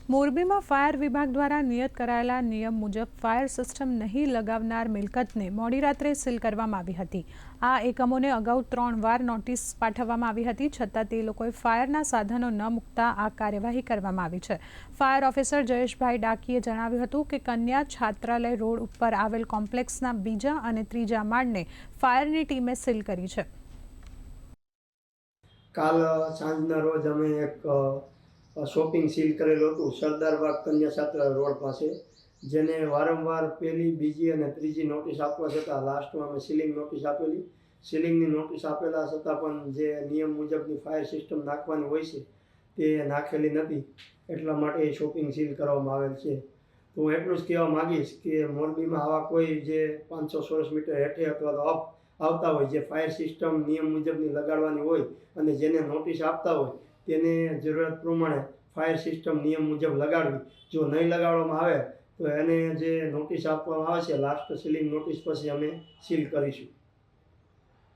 મોરબીમાં ફાયર વિભાગ દ્વારા નિયત કરાયેલા નિયમ મુજબ ફાયર સિસ્ટમ નહીં લગાવનાર મિલકતને મોડી રાત્રે સીલ કરવામાં આવી હતી। આ એકમોને અગાઉ 3 વાર નોટિસ પાઠવવામાં આવી હતી, છતાં તે લોકોએ ફાયરના સાધનો ન મૂકતા આ કાર્યવાહી કરવામાં આવી છે। ફાયર ઓફિસર જયેશભાઈ ડાકીએ જણાવ્યું હતું કે કન્યા છાત્રાલય રોડ ઉપર આવેલ કોમ્પ્લેક્સના બીજા અને ત્રીજા માળને ફાયરની ટીમે સીલ કરી છે। કાલ સાંજના રોજ અમે એક શોપિંગ સીલ કરેલું હતું સરદારબાગ કન્યા છાત્રાલય રોડ પાસે, જેને વારંવાર પહેલી, બીજી અને ત્રીજી નોટિસ આપવા છતાં લાસ્ટમાં અમે સીલિંગ નોટિસ આપેલી। સીલિંગની નોટિસ આપેલા છતાં પણ જે નિયમ મુજબની ફાયર સિસ્ટમ નાખવાની હોય છે તે નાખેલી નથી, એટલા માટે એ શોપિંગ સીલ કરવામાં આવેલ છે। તો હું એટલું જ કહેવા માગીશ કે મોરબીમાં આવા કોઈ જે 500 ચોરસ મીટર હેઠે અથવા તો આવતા હોય જે ફાયર સિસ્ટમ નિયમ મુજબની લગાડવાની હોય અને જેને નોટિસ આપતા હોય તેને જરૂરત પ્રમાણે ફાયર સિસ્ટમ નિયમ મુજબ લગાડવી। જો નહીં લગાડવામાં આવે તો એને જે નોટિસ આપવામાં આવે છે લાસ્ટ સીલિંગ નોટિસ પછી અમે સીલ કરીશું।